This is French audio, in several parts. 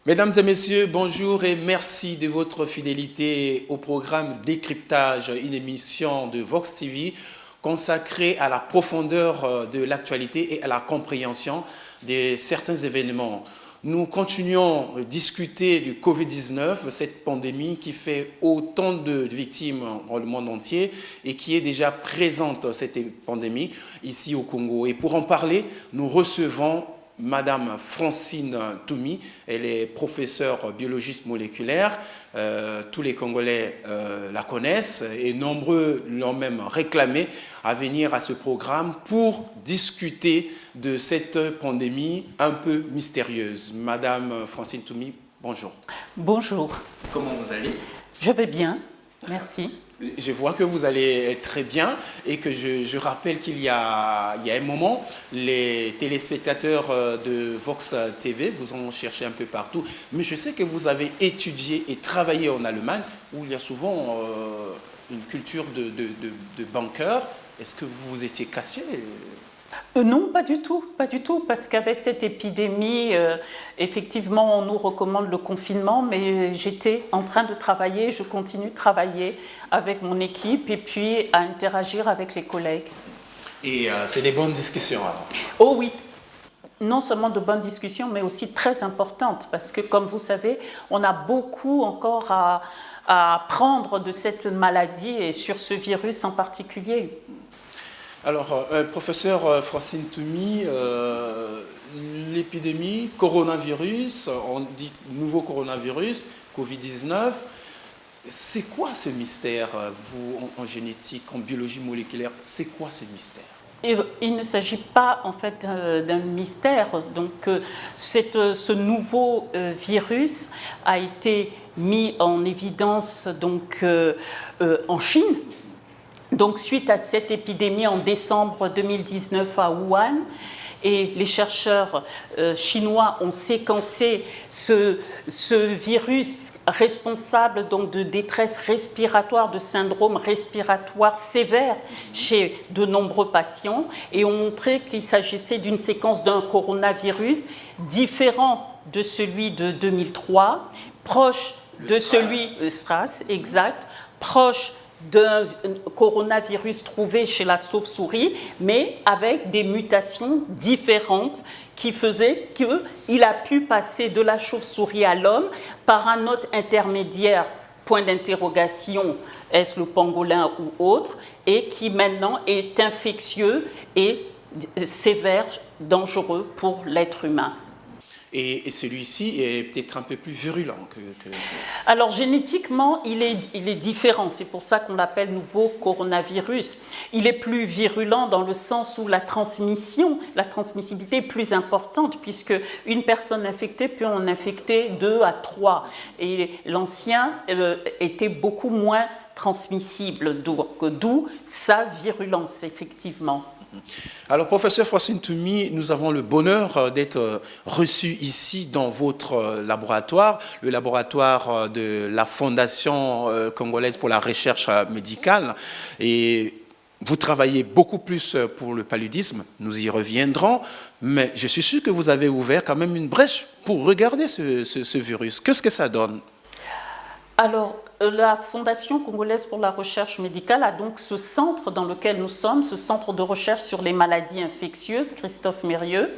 Mesdames et messieurs, bonjour et merci de votre fidélité au programme Décryptage, une émission de Vox TV consacrée à la profondeur de l'actualité et à la compréhension de certains événements. Nous continuons de discuter du Covid-19, cette pandémie qui fait autant de victimes dans le monde entier et qui est déjà présente, cette pandémie, ici au Congo. Et pour en parler, nous recevons Madame Francine Toumi. Elle est professeure biologiste moléculaire. Tous les Congolais la connaissent et nombreux l'ont même réclamé à venir à ce programme pour discuter de cette pandémie un peu mystérieuse. Madame Francine Toumi, bonjour. Bonjour. Comment vous allez? Je vais bien, merci. Je vois que vous allez très bien et que je rappelle qu'il y a un moment, les téléspectateurs de Vox TV vous ont cherché un peu partout. Mais je sais que vous avez étudié et travaillé en Allemagne où il y a souvent une culture de banqueurs. Est-ce que vous vous étiez caché? Non, pas du tout, parce qu'avec cette épidémie, effectivement, on nous recommande le confinement, mais j'étais en train de travailler, je continue de travailler avec mon équipe et puis à interagir avec les collègues. Et c'est des bonnes discussions alors? Oh oui, non seulement de bonnes discussions, mais aussi très importantes, parce que comme vous savez, on a beaucoup encore à apprendre de cette maladie et sur ce virus en particulier. Alors, professeur Francine Toumi, l'épidémie, coronavirus, on dit nouveau coronavirus, Covid-19, c'est quoi ce mystère, vous, en génétique, en biologie moléculaire, c'est quoi ce mystère? Il ne s'agit pas en fait d'un mystère. Donc, ce nouveau virus a été mis en évidence donc, en Chine. Donc, suite à cette épidémie en décembre 2019 à Wuhan, et les chercheurs chinois ont séquencé ce virus responsable donc, de détresse respiratoire, de syndrome respiratoire sévère chez de nombreux patients et ont montré qu'il s'agissait d'une séquence d'un coronavirus différent de celui de 2003, proche de celui de SRAS, exact, proche d'un coronavirus trouvé chez la chauve-souris, mais avec des mutations différentes qui faisaient qu'il a pu passer de la chauve-souris à l'homme par un autre intermédiaire, point d'interrogation, est-ce le pangolin ou autre, et qui maintenant est infectieux et sévère, dangereux pour l'être humain. Et celui-ci est peut-être un peu plus virulent que... Alors génétiquement, il est différent. C'est pour ça qu'on l'appelle nouveau coronavirus. Il est plus virulent dans le sens où la transmissibilité est plus importante puisque une personne infectée peut en infecter 2 à 3. Et l'ancien était beaucoup moins transmissible, d'où sa virulence, effectivement. Alors, professeur Francine Toumi, nous avons le bonheur d'être reçus ici dans votre laboratoire, le laboratoire de la Fondation congolaise pour la recherche médicale. Et vous travaillez beaucoup plus pour le paludisme, nous y reviendrons, mais je suis sûr que vous avez ouvert quand même une brèche pour regarder ce virus. Qu'est-ce que ça donne? Alors, la Fondation congolaise pour la recherche médicale a donc ce centre dans lequel nous sommes, ce centre de recherche sur les maladies infectieuses, Christophe Mérieux.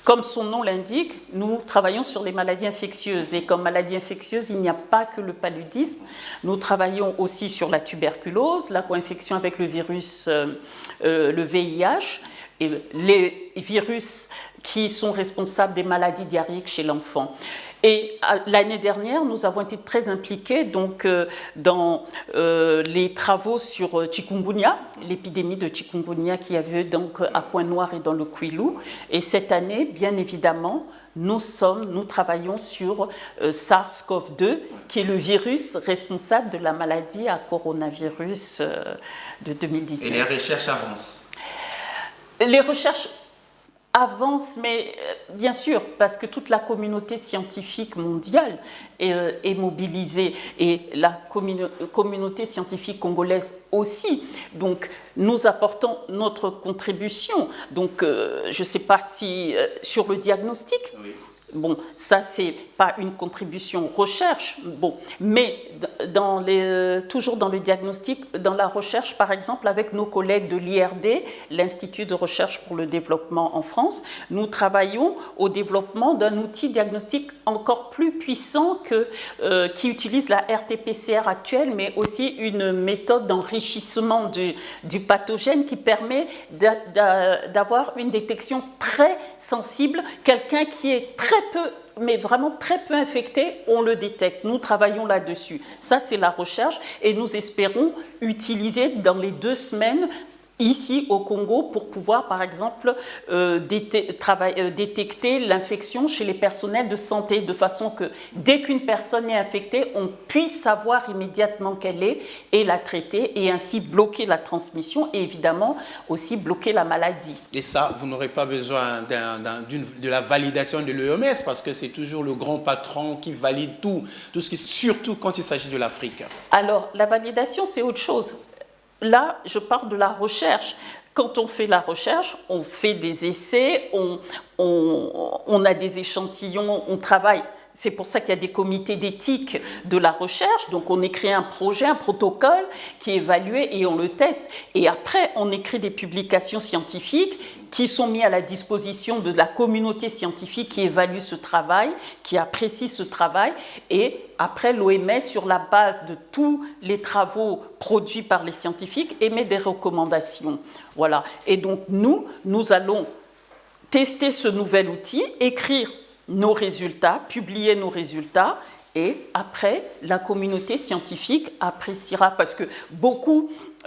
Comme son nom l'indique, nous travaillons sur les maladies infectieuses. Et comme maladie infectieuse, il n'y a pas que le paludisme. Nous travaillons aussi sur la tuberculose, la co-infection avec le virus, le VIH, et les virus qui sont responsables des maladies diarrhéiques chez l'enfant. Et l'année dernière, nous avons été très impliqués donc, dans les travaux sur chikungunya, l'épidémie de chikungunya qui a lieu donc à Pointe-Noire et dans le Kwilu. Et cette année, bien évidemment, nous travaillons sur SARS-CoV-2, qui est le virus responsable de la maladie à coronavirus de 2019. Et les recherches avancent? Les recherches avance, mais bien sûr, parce que toute la communauté scientifique mondiale est mobilisée et la communauté scientifique congolaise aussi. Donc, nous apportons notre contribution. Donc, je ne sais pas si sur le diagnostic. Oui. Bon, ça, c'est pas une contribution recherche, bon, mais toujours dans le diagnostic, dans la recherche, par exemple, avec nos collègues de l'IRD, l'Institut de recherche pour le développement en France, nous travaillons au développement d'un outil diagnostique encore plus puissant qui utilise la RT-PCR actuelle, mais aussi une méthode d'enrichissement du pathogène qui permet d'avoir une détection très sensible. Quelqu'un qui est très peu, mais vraiment très peu infecté, on le détecte. Nous travaillons là-dessus. Ça, c'est la recherche et nous espérons utiliser dans les 2 semaines ici au Congo pour pouvoir, par exemple, détecter l'infection chez les personnels de santé, de façon que dès qu'une personne est infectée, on puisse savoir immédiatement qu'elle est et la traiter et ainsi bloquer la transmission et évidemment aussi bloquer la maladie. Et ça, vous n'aurez pas besoin de la validation de l'OMS parce que c'est toujours le grand patron qui valide tout ce qui, surtout quand il s'agit de l'Afrique. Alors, la validation, c'est autre chose. Là, je parle de la recherche. Quand on fait la recherche, on fait des essais, on a des échantillons, on travaille. C'est pour ça qu'il y a des comités d'éthique de la recherche. Donc, on écrit un projet, un protocole qui est évalué et on le teste. Et après, on écrit des publications scientifiques qui sont mises à la disposition de la communauté scientifique qui évalue ce travail, qui apprécie ce travail. Et après, l'OMS, sur la base de tous les travaux produits par les scientifiques, émet des recommandations. Voilà. Et donc, nous allons tester ce nouvel outil, écrire nos résultats, publier nos résultats, et après, la communauté scientifique appréciera, parce que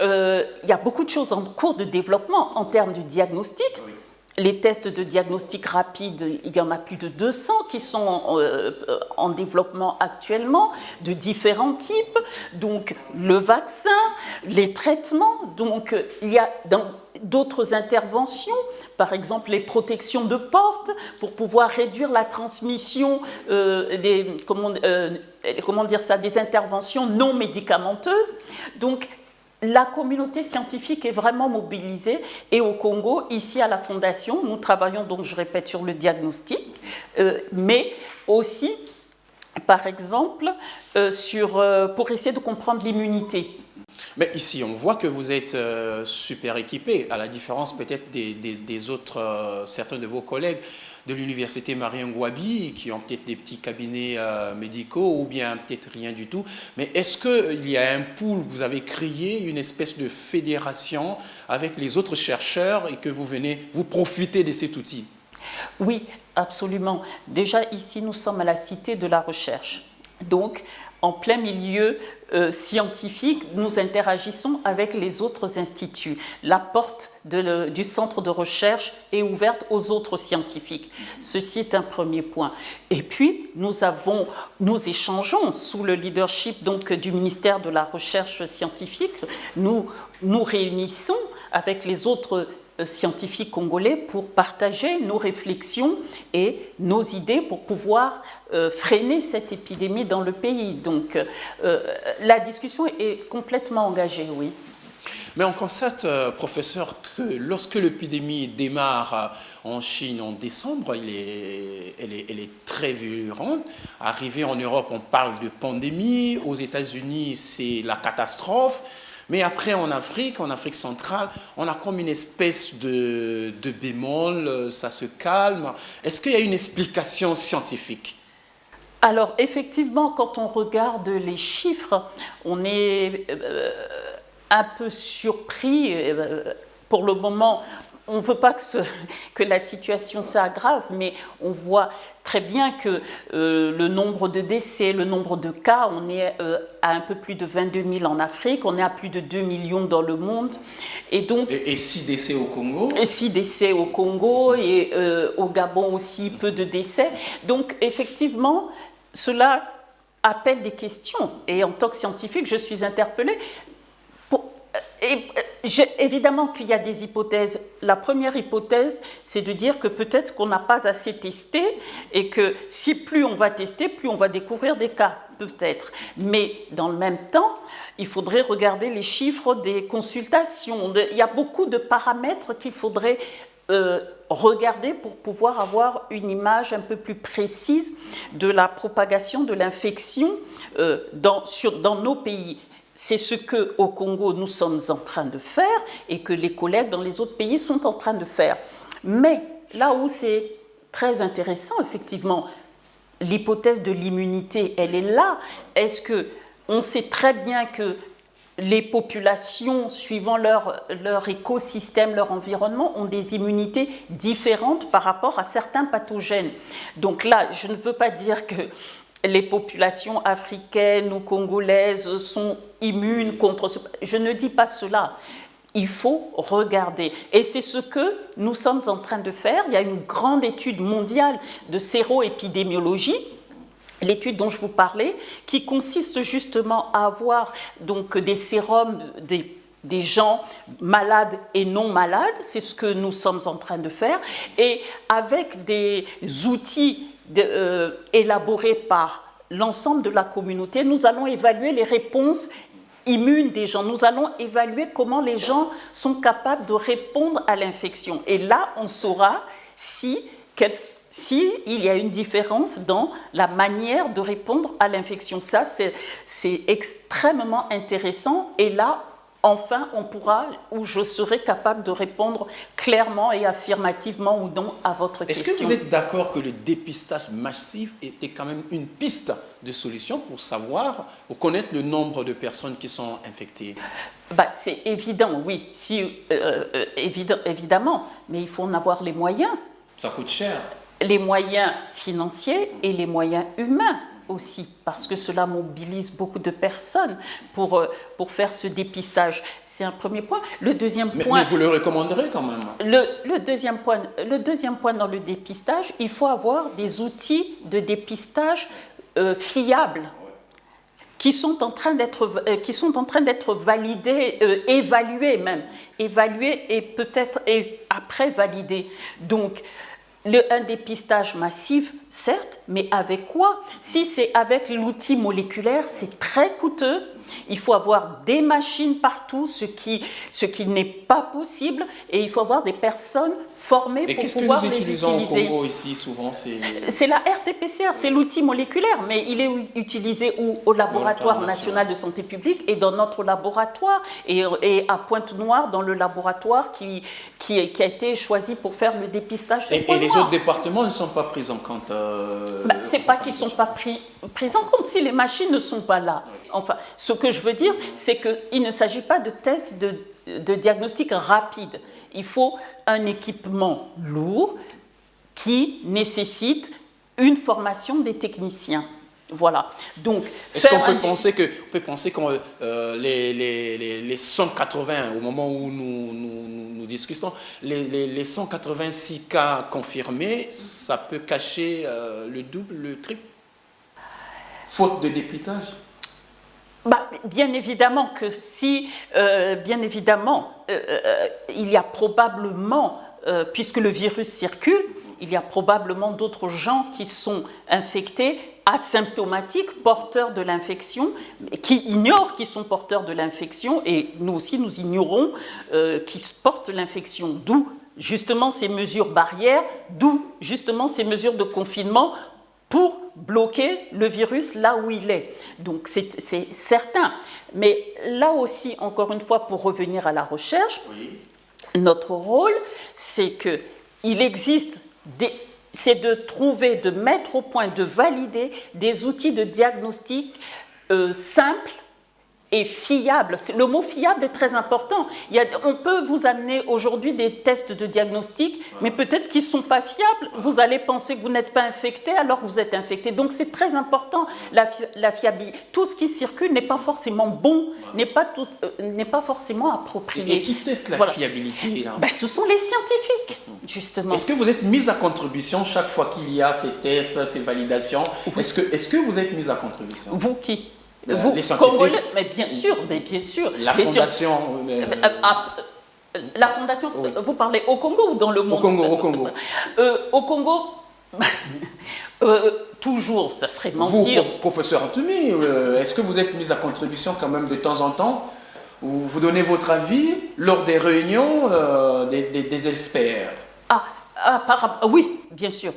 il y a beaucoup de choses en cours de développement en termes de diagnostic. Oui. Les tests de diagnostic rapide, il y en a plus de 200 qui sont en développement actuellement, de différents types. Donc, le vaccin, les traitements, donc il y a d'autres interventions, par exemple les protections de porte pour pouvoir réduire la transmission des interventions non médicamenteuses. Donc, la communauté scientifique est vraiment mobilisée et au Congo, ici à la Fondation, nous travaillons donc, je répète, sur le diagnostic, mais aussi, par exemple, pour essayer de comprendre l'immunité. Mais ici, on voit que vous êtes super équipé, à la différence peut-être des autres, certains de vos collègues de l'université Marie-Ngouabi, qui ont peut-être des petits cabinets médicaux ou bien peut-être rien du tout. Mais est-ce qu'il y a un pool, vous avez créé une espèce de fédération avec les autres chercheurs et que vous profitez de cet outil? Oui, absolument. Déjà, ici, nous sommes à la Cité de la Recherche. Donc, en plein milieu scientifique, nous interagissons avec les autres instituts. La porte du centre de recherche est ouverte aux autres scientifiques. Ceci est un premier point. Et puis, nous échangeons sous le leadership donc, du ministère de la Recherche scientifique. Nous réunissons avec les autres scientifiques congolais pour partager nos réflexions et nos idées pour pouvoir freiner cette épidémie dans le pays. Donc, la discussion est complètement engagée, oui. Mais on constate, professeur, que lorsque l'épidémie démarre en Chine en décembre, elle est très virulente. Arrivé en Europe, on parle de pandémie. Aux États-Unis, c'est la catastrophe. Mais après, en Afrique centrale, on a comme une espèce de bémol, ça se calme. Est-ce qu'il y a une explication scientifique? Alors, effectivement, quand on regarde les chiffres, on est un peu surpris. Pour le moment, on ne veut pas que la situation s'aggrave, mais on voit très bien que le nombre de décès, le nombre de cas, on est à un peu plus de 22 000 en Afrique, on est à plus de 2 millions dans le monde. Et 6 décès au Congo? Et 6 décès au Congo, et au Gabon aussi, peu de décès. Donc, effectivement, cela appelle des questions. Et en tant que scientifique, je suis interpellée. Évidemment qu'il y a des hypothèses. La première hypothèse, c'est de dire que peut-être qu'on n'a pas assez testé et que si plus on va tester, plus on va découvrir des cas, peut-être. Mais dans le même temps, il faudrait regarder les chiffres des consultations. Il y a beaucoup de paramètres qu'il faudrait regarder pour pouvoir avoir une image un peu plus précise de la propagation de l'infection dans nos pays. C'est ce qu'au Congo, nous sommes en train de faire et que les collègues dans les autres pays sont en train de faire. Mais là où c'est très intéressant, effectivement, l'hypothèse de l'immunité, elle est là. Est-ce qu'on sait très bien que les populations, suivant leur écosystème, leur environnement, ont des immunités différentes par rapport à certains pathogènes. Donc là, je ne veux pas dire que les populations africaines ou congolaises sont immunes contre ce... Je ne dis pas cela. Il faut regarder. Et c'est ce que nous sommes en train de faire. Il y a une grande étude mondiale de séroépidémiologie, l'étude dont je vous parlais, qui consiste justement à avoir donc des sérums des gens malades et non malades. C'est ce que nous sommes en train de faire. Et avec des outils élaborés par l'ensemble de la communauté, nous allons évaluer les réponses immunes des gens. Nous allons évaluer comment les gens sont capables de répondre à l'infection. Et là, on saura si il y a une différence dans la manière de répondre à l'infection. Ça, c'est extrêmement intéressant. Et là, enfin, on pourra, ou je serai capable de répondre clairement et affirmativement ou non à votre question. Est-ce que vous êtes d'accord que le dépistage massif était quand même une piste de solution pour savoir, pour connaître le nombre de personnes qui sont infectées? C'est évident, oui, évidemment, mais il faut en avoir les moyens. Ça coûte cher. Les moyens financiers et les moyens humains aussi, parce que cela mobilise beaucoup de personnes pour faire ce dépistage. C'est un premier point. Le deuxième point... Mais vous le recommanderez quand même. Le deuxième point dans le dépistage, il faut avoir des outils de dépistage fiables qui sont en train d'être validés, évalués et peut-être après validés. Donc, un dépistage massif, certes, mais avec quoi? Si c'est avec l'outil moléculaire, c'est très coûteux. Il faut avoir des machines partout, ce qui n'est pas possible, et il faut avoir des personnes formées pour pouvoir les utiliser. Et qu'est-ce que nous utilisons au Congo ici souvent? C'est la RT-PCR, c'est l'outil moléculaire, mais il est utilisé au laboratoire national de santé publique et dans notre laboratoire, et à Pointe-Noire, dans le laboratoire qui a été choisi pour faire le dépistage. Et les autres départements ne sont pas pris en compte c'est pas qu'ils ne sont pas pris en compte, si les machines ne sont pas là. Enfin, ce que je veux dire, c'est qu'il ne s'agit pas de tests de diagnostic rapide. Il faut un équipement lourd qui nécessite une formation des techniciens. Voilà. Donc, est-ce qu'on peut penser que les 180, au moment où nous discutons, les 186 cas confirmés, ça peut cacher le double, le triple, faute de dépistage? Bien évidemment que si, il y a probablement, puisque le virus circule, il y a probablement d'autres gens qui sont infectés, asymptomatiques, porteurs de l'infection, qui ignorent qu'ils sont porteurs de l'infection, et nous aussi nous ignorons qu'ils portent l'infection. D'où justement ces mesures barrières, d'où justement ces mesures de confinement pour bloquer le virus là où il est. Donc c'est certain. Mais là aussi, encore une fois, pour revenir à la recherche, notre rôle, c'est de mettre au point, de valider des outils de diagnostic simples et fiable. Le mot fiable est très important. On peut vous amener aujourd'hui des tests de diagnostic, mais peut-être qu'ils ne sont pas fiables. Vous allez penser que vous n'êtes pas infecté alors que vous êtes infecté. Donc c'est très important, la fiabilité. Tout ce qui circule n'est pas forcément bon, n'est pas forcément approprié. Et qui teste la fiabilité là? Ce sont les scientifiques, justement. Est-ce que vous êtes mis à contribution chaque fois qu'il y a ces tests, ces validations? Est-ce que vous êtes mis à contribution? Vous qui? Les scientifiques, mais bien sûr. La fondation. La fondation, oui. Vous parlez au Congo ou dans le monde? Au Congo. Au Congo, toujours, ça serait mentir. Vous, professeur Antoumi, est-ce que vous êtes mis à contribution quand même de temps en temps? Vous donnez votre avis lors des réunions des experts? Oui, bien sûr.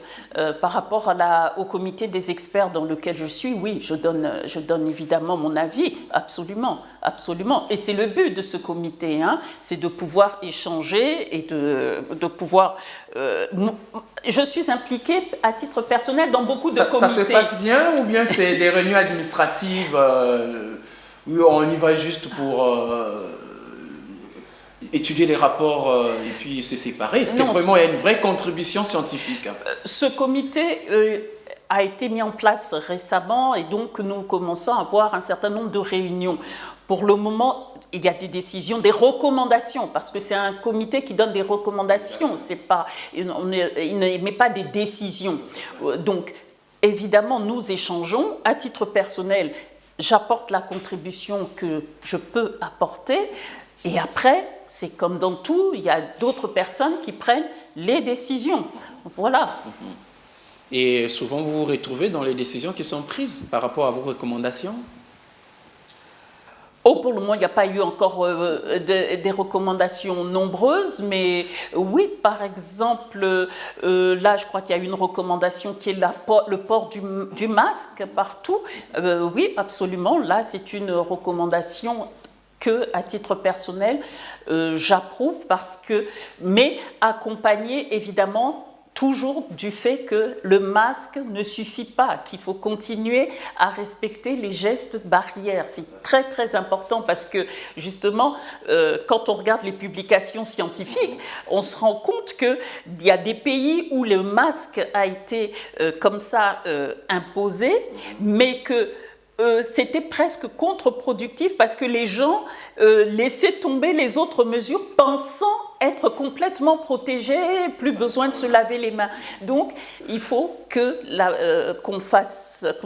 Par rapport au comité des experts dans lequel je suis, oui, je donne évidemment mon avis, absolument, absolument. Et c'est le but de ce comité, hein, c'est de pouvoir échanger et de pouvoir... je suis impliquée à titre personnel dans beaucoup de comités. Ça se passe bien ou bien c'est des réunions administratives où on y va juste pour... étudier les rapports et puis se séparer? Est-ce que vraiment il y a une vraie contribution scientifique? Ce comité a été mis en place récemment et donc nous commençons à avoir un certain nombre de réunions. Pour le moment, il y a des décisions, des recommandations, parce que c'est un comité qui donne des recommandations, il n'émet pas des décisions. Donc, évidemment, nous échangeons. À titre personnel, j'apporte la contribution que je peux apporter. Et après, c'est comme dans tout, il y a d'autres personnes qui prennent les décisions. Voilà. Et souvent, vous vous retrouvez dans les décisions qui sont prises par rapport à vos recommandations? Pour le moment, il n'y a pas eu encore des recommandations nombreuses, mais oui, par exemple, là, je crois qu'il y a une recommandation qui est le port du masque partout. Oui, absolument, là, c'est une recommandation que, à titre personnel, j'approuve mais accompagné évidemment toujours du fait que le masque ne suffit pas, qu'il faut continuer à respecter les gestes barrières. C'est très très important parce que justement, quand on regarde les publications scientifiques, on se rend compte qu'il y a des pays où le masque a été comme ça imposé, mais que c'était presque contre-productif parce que les gens laissaient tomber les autres mesures pensant être complètement protégés, plus besoin de se laver les mains. Donc, il faut qu'on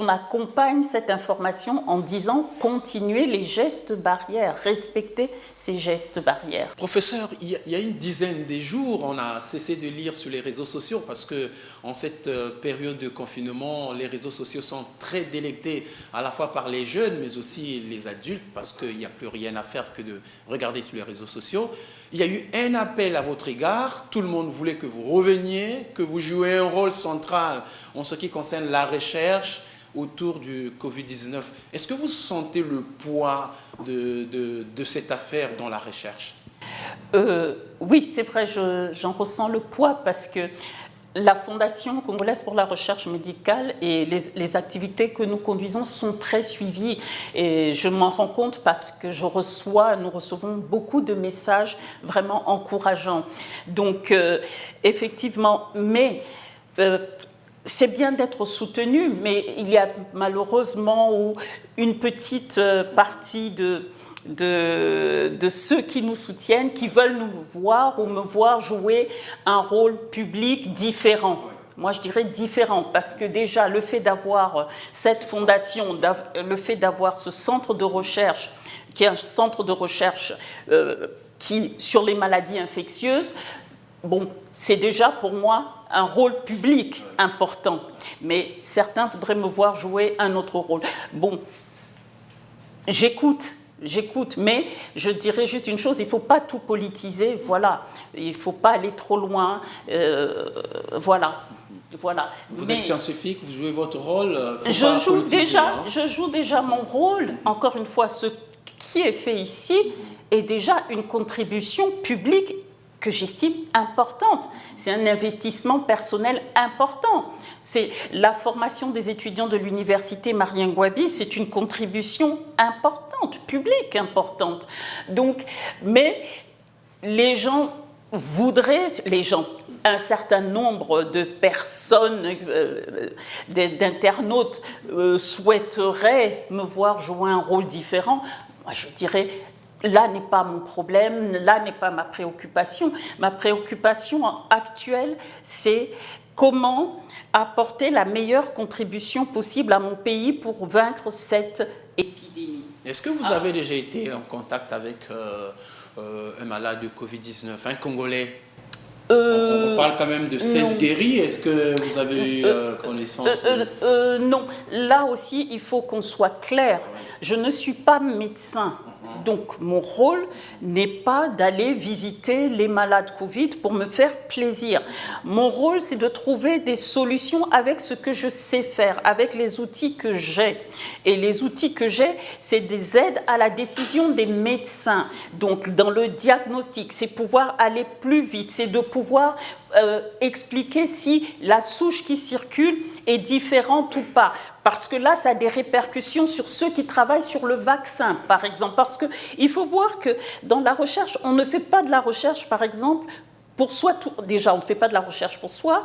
accompagne cette information en disant continuer les gestes barrières, respecter ces gestes barrières. Professeur, il y a une dizaine de jours, on a cessé de lire sur les réseaux sociaux parce que en cette période de confinement, les réseaux sociaux sont très délectés à la fois par les jeunes, mais aussi les adultes, parce qu'il n'y a plus rien à faire que de regarder sur les réseaux sociaux. Il y a eu un appel à votre égard. Tout le monde voulait que vous reveniez, que vous jouiez un rôle central en ce qui concerne la recherche autour du Covid-19. Est-ce que vous sentez le poids de cette affaire dans la recherche? Oui, c'est vrai, j'en ressens le poids parce que la Fondation congolaise pour la recherche médicale et les activités que nous conduisons sont très suivies et je m'en rends compte parce que nous recevons beaucoup de messages vraiment encourageants. Donc, effectivement, mais c'est bien d'être soutenu, mais il y a malheureusement une petite partie de ceux qui nous soutiennent, qui veulent nous voir ou me voir jouer un rôle public différent. Moi, je dirais différent, parce que déjà, le fait d'avoir cette fondation, le fait d'avoir ce centre de recherche, qui est un centre de recherche sur les maladies infectieuses, bon, c'est déjà pour moi un rôle public important. Mais certains voudraient me voir jouer un autre rôle. Bon, j'écoute, mais je dirais juste une chose, il ne faut pas tout politiser, voilà. Il ne faut pas aller trop loin, voilà. Vous êtes scientifique, vous jouez votre rôle, je joue déjà mon rôle. Encore une fois, ce qui est fait ici est déjà une contribution publique que j'estime importante. C'est un investissement personnel important. C'est la formation des étudiants de l'université Marien Ngouabi, c'est une contribution importante, publique importante. Donc, mais un certain nombre de personnes, d'internautes souhaiteraient me voir jouer un rôle différent. Moi, je dirais, là n'est pas mon problème, là n'est pas ma préoccupation. Ma préoccupation actuelle, c'est comment apporter la meilleure contribution possible à mon pays pour vaincre cette épidémie. Est-ce que vous avez déjà été en contact avec un malade de Covid-19, un Congolais? On parle quand même de 16 guéris. Est-ce que vous avez eu connaissance? Non. Là aussi, il faut qu'on soit clair. Je ne suis pas médecin. Donc, mon rôle n'est pas d'aller visiter les malades Covid pour me faire plaisir. Mon rôle, c'est de trouver des solutions avec ce que je sais faire, avec les outils que j'ai. Et les outils que j'ai, c'est des aides à la décision des médecins. Donc, dans le diagnostic, c'est pouvoir aller plus vite, c'est de pouvoir expliquer si la souche qui circule est différente ou pas. Parce que là, ça a des répercussions sur ceux qui travaillent sur le vaccin, par exemple. Parce qu'il faut voir que dans la recherche, on ne fait pas de la recherche, par exemple, pour soi. Déjà, on ne fait pas de la recherche pour soi,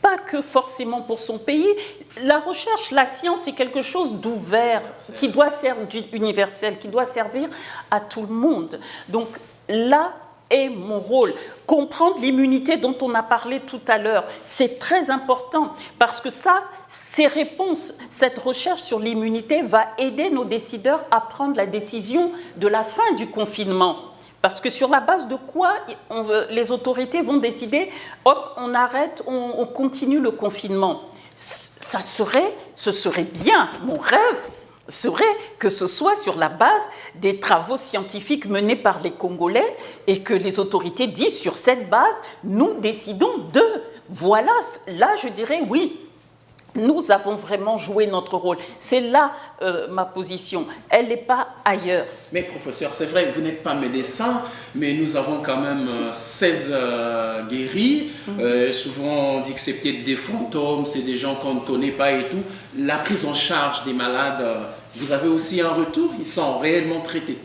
pas que forcément pour son pays. La recherche, la science, c'est quelque chose d'ouvert, qui doit servir, universel, qui doit servir à tout le monde. Donc là est mon rôle. Comprendre l'immunité dont on a parlé tout à l'heure, c'est très important parce que ça, ces réponses, cette recherche sur l'immunité va aider nos décideurs à prendre la décision de la fin du confinement. Parce que sur la base de quoi les autorités vont décider, hop, on arrête, on continue le confinement. Ce serait bien, mon rêve serait que ce soit sur la base des travaux scientifiques menés par les Congolais et que les autorités disent sur cette base, nous décidons de. Voilà, là je dirais oui. Nous avons vraiment joué notre rôle. C'est là ma position. Elle n'est pas ailleurs. Mais professeur, c'est vrai, vous n'êtes pas médecin, mais nous avons quand même 16 guéris. Souvent, on dit que c'est peut-être des fantômes, c'est des gens qu'on ne connaît pas et tout. La prise en charge des malades, vous avez aussi un retour? Ils sont réellement traités?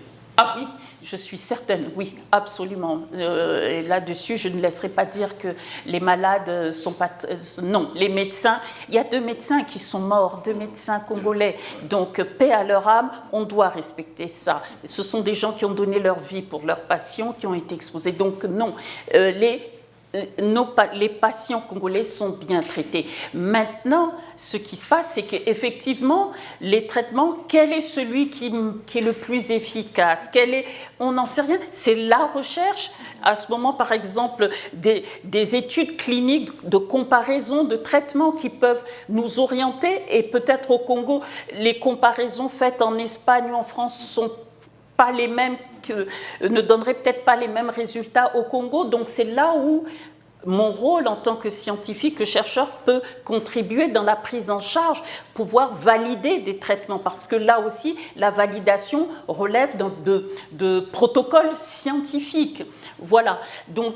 Ah oui, je suis certaine, oui, absolument. Et là-dessus, je ne laisserai pas dire que les malades sont pas... non, les médecins, il y a 2 médecins qui sont morts, 2 médecins congolais. Donc, paix à leur âme, on doit respecter ça. Ce sont des gens qui ont donné leur vie pour leurs patients, qui ont été exposés. Donc, non, les patients congolais sont bien traités. Maintenant, ce qui se passe, c'est qu'effectivement, les traitements, quel est celui qui est le plus efficace? On n'en sait rien. C'est la recherche. À ce moment, par exemple, des études cliniques de comparaison de traitements qui peuvent nous orienter. Et peut-être au Congo, les comparaisons faites en Espagne ou en France sont pas les mêmes, ne donnerait peut-être pas les mêmes résultats au Congo. Donc c'est là où mon rôle en tant que scientifique, que chercheur, peut contribuer dans la prise en charge, pouvoir valider des traitements, parce que là aussi, la validation relève de protocoles scientifiques. Voilà. Donc,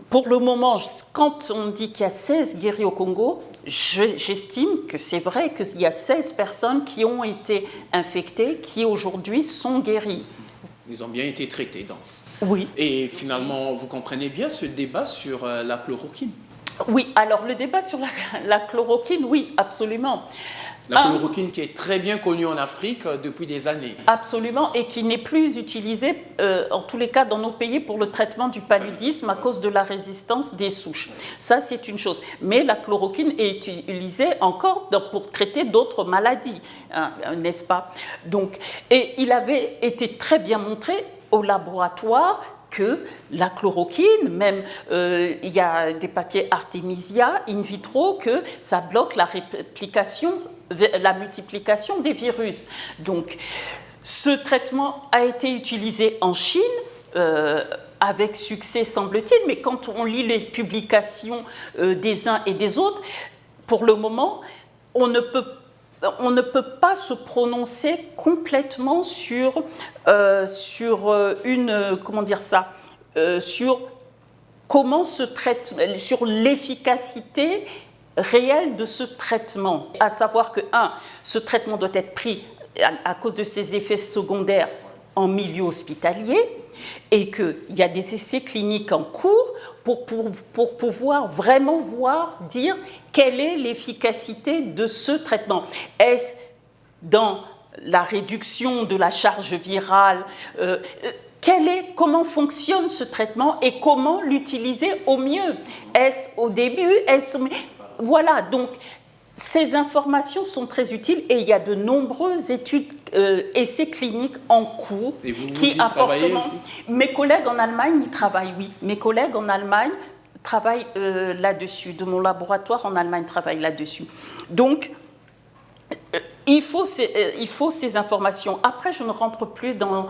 pour le moment, quand on dit qu'il y a 16 guéris au Congo, j'estime que c'est vrai qu'il y a 16 personnes qui ont été infectées, qui aujourd'hui sont guéries. Ils ont bien été traités, donc. Oui. Et finalement, vous comprenez bien ce débat sur la chloroquine? Oui, alors le débat sur la chloroquine, oui, absolument. La chloroquine qui est très bien connue en Afrique depuis des années. Absolument, et qui n'est plus utilisée, en tous les cas dans nos pays, pour le traitement du paludisme à cause de la résistance des souches. Ça, c'est une chose. Mais la chloroquine est utilisée encore pour traiter d'autres maladies, hein, n'est-ce pas? Donc, et il avait été très bien montré au laboratoire que la chloroquine, même il y a des papiers Artemisia in vitro, que ça bloque la multiplication des virus. Donc, ce traitement a été utilisé en Chine, avec succès semble-t-il, mais quand on lit les publications des uns et des autres, pour le moment, on ne peut pas se prononcer complètement sur comment se traite, sur l'efficacité réelle de ce traitement. À savoir que, ce traitement doit être pris à cause de ses effets secondaires en milieu hospitalier, et qu'il y a des essais cliniques en cours pour pouvoir vraiment dire quelle est l'efficacité de ce traitement. Est-ce dans la réduction de la charge virale? Comment fonctionne ce traitement et comment l'utiliser au mieux? Est-ce au début? Voilà, donc ces informations sont très utiles et il y a de nombreuses études, essais cliniques en cours. Et vous y travaillez aussi? Mes collègues en Allemagne y travaillent, oui. Mes collègues en Allemagne travaillent là-dessus. De mon laboratoire en Allemagne travaillent là-dessus. Donc, Il faut ces informations. Après, je ne rentre plus dans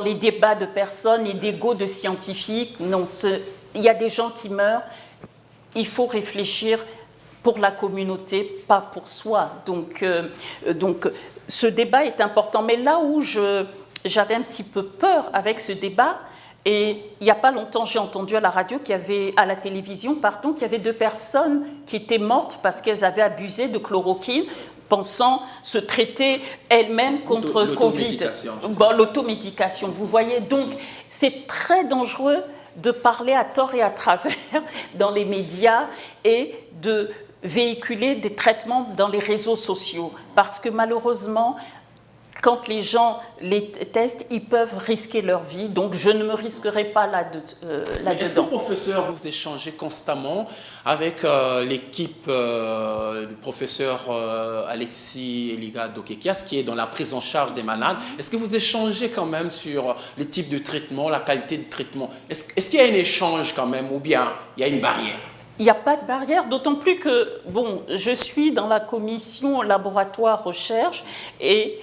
les débats de personnes et d'ego de scientifiques. Non, il y a des gens qui meurent. Il faut réfléchir pour la communauté, pas pour soi. Donc, ce débat est important. Mais là où j'avais un petit peu peur avec ce débat, et il n'y a pas longtemps, j'ai entendu à la radio, à la télévision, pardon, qu'il y avait 2 personnes qui étaient mortes parce qu'elles avaient abusé de chloroquine, pensant se traiter elles-mêmes contre Covid. Bon, l'automédication, vous voyez. Donc, c'est très dangereux de parler à tort et à travers dans les médias et de véhiculer des traitements dans les réseaux sociaux. Parce que malheureusement, quand les gens les testent, ils peuvent risquer leur vie. Donc, je ne me risquerai pas là-dedans. Est-ce que, professeur, vous échangez constamment avec l'équipe du professeur Alexis Eliga Dokekias, qui est dans la prise en charge des malades? Est-ce que vous échangez quand même sur les types de traitement, la qualité de traitement? Est-ce qu'il y a un échange quand même, ou bien il y a une barrière? Il n'y a pas de barrière, d'autant plus que, je suis dans la commission laboratoire recherche et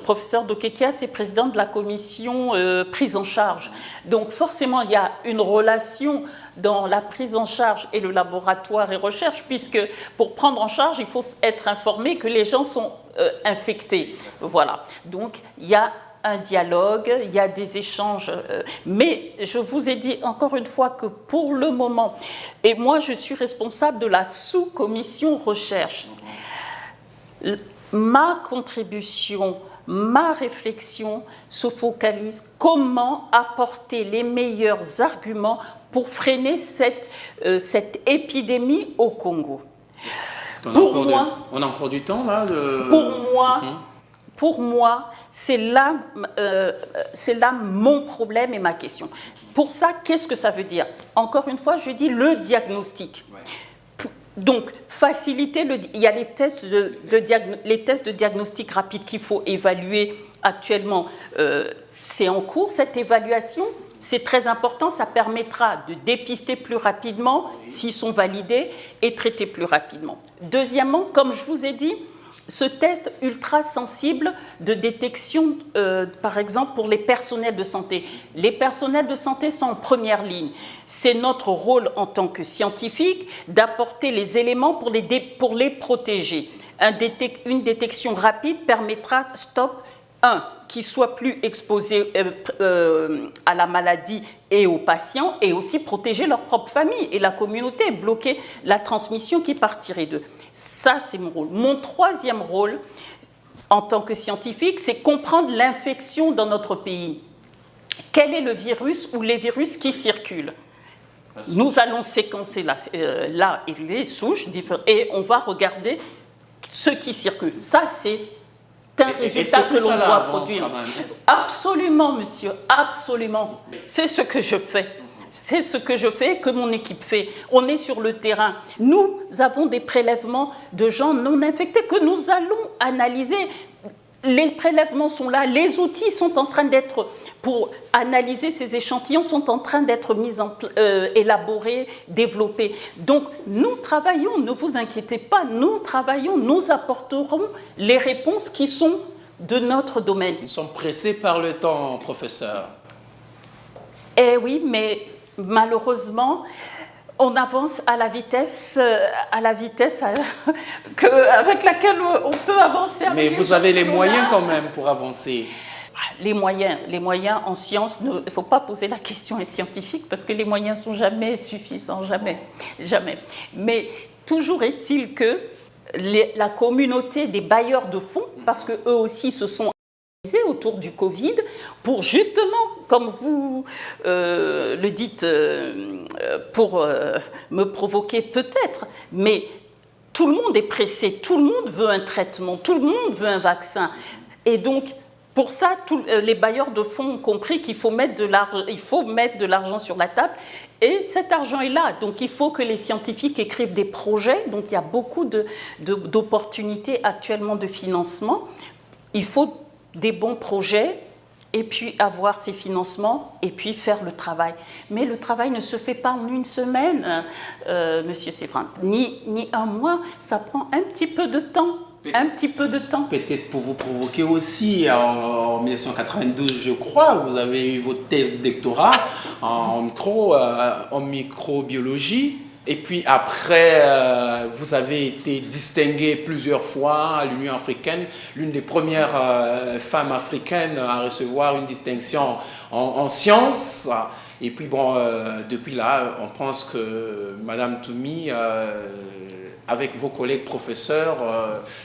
professeur Dokekias est président de la commission prise en charge. Donc forcément, il y a une relation dans la prise en charge et le laboratoire et recherche, puisque pour prendre en charge, il faut être informé que les gens sont infectés. Voilà. Donc il y a un dialogue, il y a des échanges, mais je vous ai dit encore une fois que pour le moment, et moi je suis responsable de la sous-commission recherche, ma contribution, ma réflexion se focalise comment apporter les meilleurs arguments pour freiner cette épidémie au Congo. On a encore du temps là Pour moi, c'est là mon problème et ma question. Pour ça, qu'est-ce que ça veut dire? Encore une fois, je dis le diagnostic. Ouais. Donc, faciliter il y a les tests de diagnostic rapide qu'il faut évaluer actuellement. C'est en cours, cette évaluation. C'est très important, ça permettra de dépister plus rapidement s'ils sont validés et traiter plus rapidement. Deuxièmement, comme je vous ai dit, ce test ultra sensible de détection, par exemple, pour les personnels de santé. Les personnels de santé sont en première ligne. C'est notre rôle en tant que scientifique d'apporter les éléments pour les protéger. Une détection rapide permettra, qu'ils soient plus exposés à la maladie et aux patients, et aussi protéger leur propre famille et la communauté, bloquer la transmission qui partirait d'eux. Ça, c'est mon rôle. Mon troisième rôle, en tant que scientifique, c'est comprendre l'infection dans notre pays. Quel est le virus ou les virus qui circulent? Nous allons séquencer là les souches et on va regarder ce qui circule. Ça, c'est un résultat que l'on doit produire. Absolument, monsieur, absolument. C'est ce que je fais. C'est ce que je fais, que mon équipe fait. On est sur le terrain. Nous avons des prélèvements de gens non infectés que nous allons analyser. Les prélèvements sont là, les outils sont en train d'être, pour analyser ces échantillons, sont en train d'être élaborés, développés. Donc nous travaillons, ne vous inquiétez pas, nous travaillons, nous apporterons les réponses qui sont de notre domaine. Nous sommes pressés par le temps, professeur. Eh oui, mais malheureusement, on avance à la vitesse avec laquelle on peut avancer. Mais vous avez les moyens quand même pour avancer. Les moyens en sciences, il ne faut pas poser la question aux scientifiques parce que les moyens ne sont jamais suffisants, jamais. Mais toujours est-il que la communauté des bailleurs de fonds, parce qu'eux aussi se sont autour du Covid, pour justement, comme vous le dites, pour me provoquer peut-être, mais tout le monde est pressé, tout le monde veut un traitement, tout le monde veut un vaccin. Et donc, pour ça, les bailleurs de fonds ont compris qu'il faut mettre de l'argent sur la table, et cet argent est là. Donc, il faut que les scientifiques écrivent des projets. Donc, il y a beaucoup d'opportunités actuellement de financement. Il faut des bons projets et puis avoir ces financements, et puis faire le travail. Mais le travail ne se fait pas en une semaine, Monsieur Séverin, ni un mois, ça prend un petit peu de temps. Un petit peu de temps. Peut-être pour vous provoquer aussi, en 1992, je crois, vous avez eu votre thèse de doctorat en microbiologie. Et puis après, vous avez été distinguée plusieurs fois à l'Union africaine, l'une des premières femmes africaines à recevoir une distinction en sciences. Et puis bon, depuis là, on pense que Madame Toumi, avec vos collègues professeurs,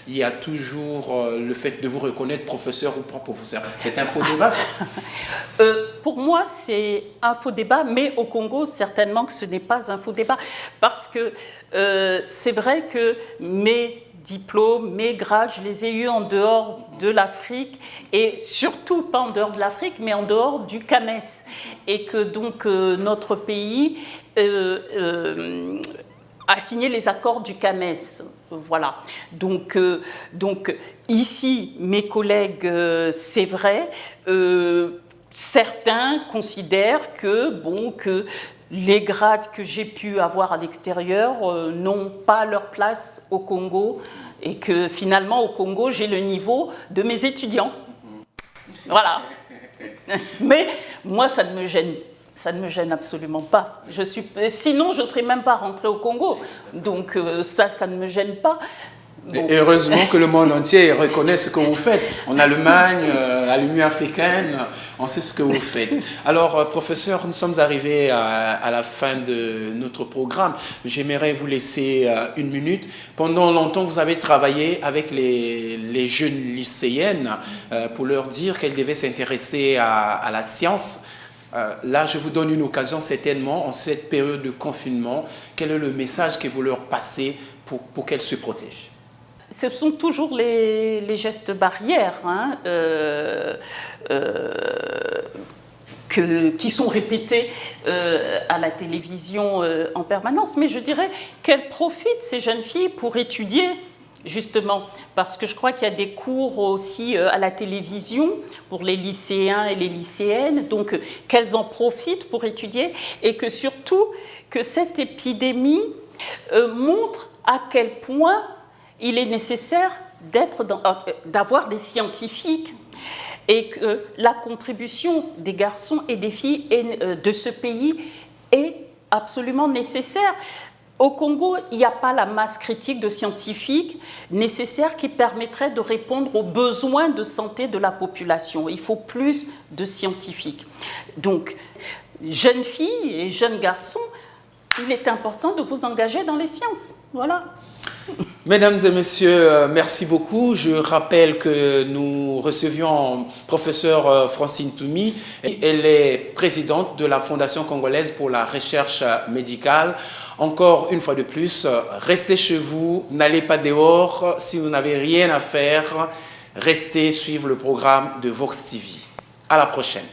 il y a toujours le fait de vous reconnaître professeur ou pas professeur. C'est un faux débat, ça? Pour moi, c'est un faux débat, mais au Congo, certainement que ce n'est pas un faux débat. Parce que c'est vrai que mes diplômes, mes grades, je les ai eus en dehors de l'Afrique, et surtout pas en dehors de l'Afrique, mais en dehors du CAMES. Et que donc notre pays a signé les accords du CAMES. Voilà. Donc ici, mes collègues, c'est vrai, certains considèrent que les grades que j'ai pu avoir à l'extérieur n'ont pas leur place au Congo, et que finalement au Congo, j'ai le niveau de mes étudiants. Voilà. Mais moi, ça ne me gêne pas. Ça ne me gêne absolument pas. Sinon, je ne serais même pas rentrée au Congo. Donc ça ne me gêne pas. Bon. Et heureusement que le monde entier reconnaît ce que vous faites. En Allemagne, à l'Union africaine, on sait ce que vous faites. Alors, professeur, nous sommes arrivés à la fin de notre programme. J'aimerais vous laisser une minute. Pendant longtemps, vous avez travaillé avec les jeunes lycéennes pour leur dire qu'elles devaient s'intéresser à la science. Là, je vous donne une occasion certainement, en cette période de confinement. Quel est le message que vous leur passez pour qu'elles se protègent? Ce sont toujours les gestes barrières qui sont répétés à la télévision en permanence. Mais je dirais qu'elles profitent, ces jeunes filles, pour étudier. Justement, parce que je crois qu'il y a des cours aussi à la télévision pour les lycéens et les lycéennes, donc qu'elles en profitent pour étudier, et que surtout que cette épidémie montre à quel point il est nécessaire d'avoir des scientifiques, et que la contribution des garçons et des filles de ce pays est absolument nécessaire. Au Congo, il n'y a pas la masse critique de scientifiques nécessaire qui permettrait de répondre aux besoins de santé de la population. Il faut plus de scientifiques. Donc, jeunes filles et jeunes garçons, il est important de vous engager dans les sciences. Voilà. Mesdames et messieurs, merci beaucoup. Je rappelle que nous recevions professeur Francine Toumi. Elle est présidente de la Fondation congolaise pour la recherche médicale. Encore une fois de plus, restez chez vous, n'allez pas dehors. Si vous n'avez rien à faire, restez suivre le programme de Vox TV. À la prochaine.